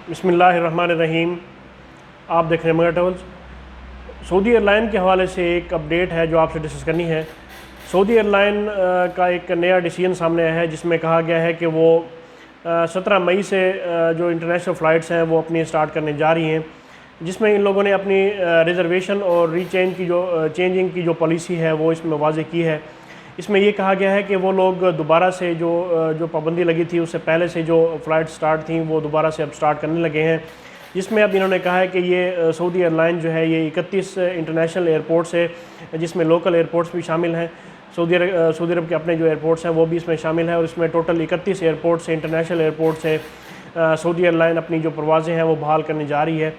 بسم اللہ الرحمن الرحیم۔ آپ دیکھ رہے ہیں مگر ٹریولز۔ سعودی ایئر لائن کے حوالے سے ایک اپڈیٹ ہے جو آپ سے ڈسکس کرنی ہے۔ سعودی ایئر لائن کا ایک نیا ڈیسیژن سامنے آیا ہے جس میں کہا گیا ہے کہ وہ 17 مئی سے جو انٹرنیشنل فلائٹس ہیں وہ اپنی سٹارٹ کرنے جا رہی ہیں، جس میں ان لوگوں نے اپنی ریزرویشن اور چینجنگ کی جو پالیسی ہے وہ اس میں واضح کی ہے۔ اس میں یہ کہا گیا ہے کہ وہ لوگ دوبارہ سے جو پابندی لگی تھی اس سے پہلے سے جو فلائٹ سٹارٹ تھیں وہ دوبارہ سے اب سٹارٹ کرنے لگے ہیں، جس میں اب انہوں نے کہا ہے کہ یہ سعودی ایئر لائن جو ہے یہ 31 انٹرنیشنل ایئرپورٹس ہے، جس میں لوکل ایئرپورٹس بھی شامل ہیں۔ سعودی عرب کے اپنے جو ایئرپورٹس ہیں وہ بھی اس میں شامل ہیں، اور اس میں ٹوٹل 31 ایئرپورٹس ہیں، انٹرنیشنل ایئرپورٹس ہیں۔ سعودی ایئر لائن اپنی جو پروازیں ہیں وہ بحال کرنے جا رہی ہے۔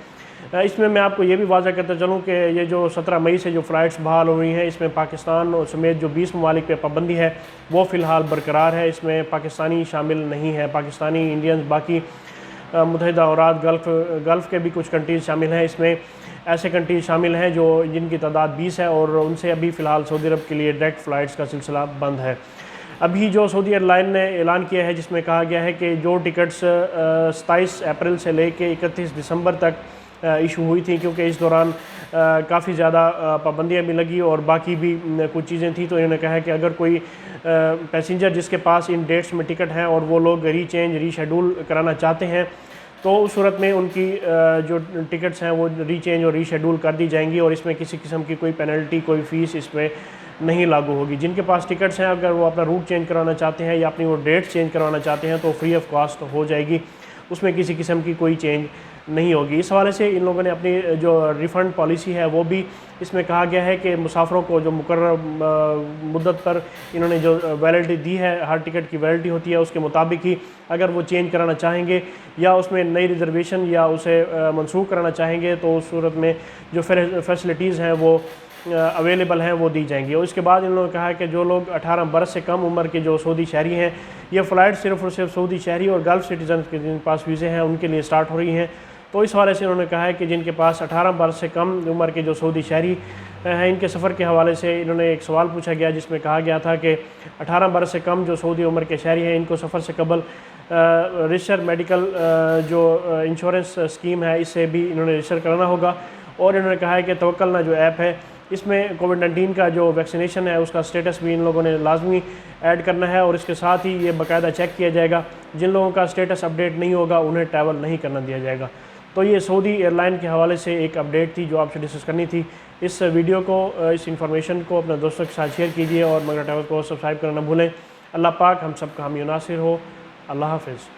اس میں آپ کو یہ بھی واضح کرتا چلوں کہ یہ جو 17 مئی سے جو فلائٹس بحال ہو رہی ہیں اس میں پاکستان اور سمیت جو 20 ممالک پہ پابندی ہے وہ فی الحال برقرار ہے۔ اس میں پاکستانی شامل نہیں ہے، پاکستانی، انڈینز، باقی متحدہ امارات، گلف کے بھی کچھ کنٹریز شامل ہیں۔ اس میں ایسے کنٹریز شامل ہیں جن کی تعداد 20 ہے، اور ان سے ابھی فی الحال سعودی عرب کے لیے ڈائریکٹ فلائٹس کا سلسلہ بند ہے۔ ابھی جو سعودی ایئر لائن نے اعلان کیا ہے جس میں کہا گیا ہے کہ جو ٹکٹس 27 اپریل سے لے کے 31 دسمبر تک ایشو ہوئی تھی، کیونکہ اس دوران کافی زیادہ پابندیاں بھی لگی اور باقی بھی کچھ چیزیں تھیں، تو انہوں نے کہا ہے کہ اگر کوئی پیسنجر جس کے پاس ان ڈیٹس میں ٹکٹ ہیں اور وہ لوگ ری شیڈول کرانا چاہتے ہیں تو اس صورت میں ان کی جو ٹکٹس ہیں وہ ری چینج اور ری شیڈول کر دی جائیں گی، اور اس میں کسی قسم کی کوئی پینلٹی، کوئی فیس اس میں نہیں لاگو ہوگی۔ جن کے پاس ٹکٹس ہیں اگر وہ اپنا روٹ چینج کرانا چاہتے ہیں یا اپنی وہ ڈیٹس چینج کروانا چاہتے ہیں تو فری آف کاسٹ ہو جائے گی، اس میں کسی قسم کی کوئی چینج نہیں ہوگی۔ اس حوالے سے ان لوگوں نے اپنی جو ریفنڈ پالیسی ہے وہ بھی اس میں کہا گیا ہے کہ مسافروں کو جو مقرر مدت پر انہوں نے جو ویلڈٹی دی ہے، ہر ٹکٹ کی ویلڈٹی ہوتی ہے، اس کے مطابق ہی اگر وہ چینج کرانا چاہیں گے یا اس میں نئی ریزرویشن یا اسے منسوخ کرانا چاہیں گے تو اس صورت میں جو فیسلٹیز ہیں وہ اویلیبل ہیں وہ دی جائیں گی۔ اور اس کے بعد انہوں نے کہا ہے کہ جو لوگ 18 برس سے کم عمر کے جو سعودی شہری ہیں، یہ فلائٹ صرف اور صرف سعودی شہری اور گلف سٹیزنز کے جن پاس ویزے ہیں ان کے لیے سٹارٹ ہو رہی ہیں۔ تو اس حوالے سے انہوں نے کہا ہے کہ جن کے پاس 18 برس سے کم عمر کے جو سعودی شہری ہیں ان کے سفر کے حوالے سے انہوں نے ایک سوال پوچھا گیا جس میں کہا گیا تھا کہ 18 برس سے کم جو سعودی عمر کے شہری ہیں ان کو سفر سے قبل رجسٹر میڈیکل جو انشورنس اسکیم ہے اس سے بھی انہوں نے رجسٹر کرانا ہوگا، اور انہوں نے کہا ہے کہ توکلنا جو ایپ ہے اس میں کووڈ-19 کا جو ویکسینیشن ہے اس کا سٹیٹس بھی ان لوگوں نے لازمی ایڈ کرنا ہے، اور اس کے ساتھ ہی یہ باقاعدہ چیک کیا جائے گا، جن لوگوں کا سٹیٹس اپڈیٹ نہیں ہوگا انہیں ٹریول نہیں کرنا دیا جائے گا۔ تو یہ سعودی ایئر لائن کے حوالے سے ایک اپڈیٹ تھی جو آپ سے ڈسکس کرنی تھی۔ اس ویڈیو کو، اس انفارمیشن کو اپنے دوستوں کے ساتھ شیئر کیجیے اور مگر ٹریول کو سبسکرائب کرنا نہ بھولیں۔ اللہ پاک ہم سب کا حامی و ناصر ہو۔ اللہ حافظ۔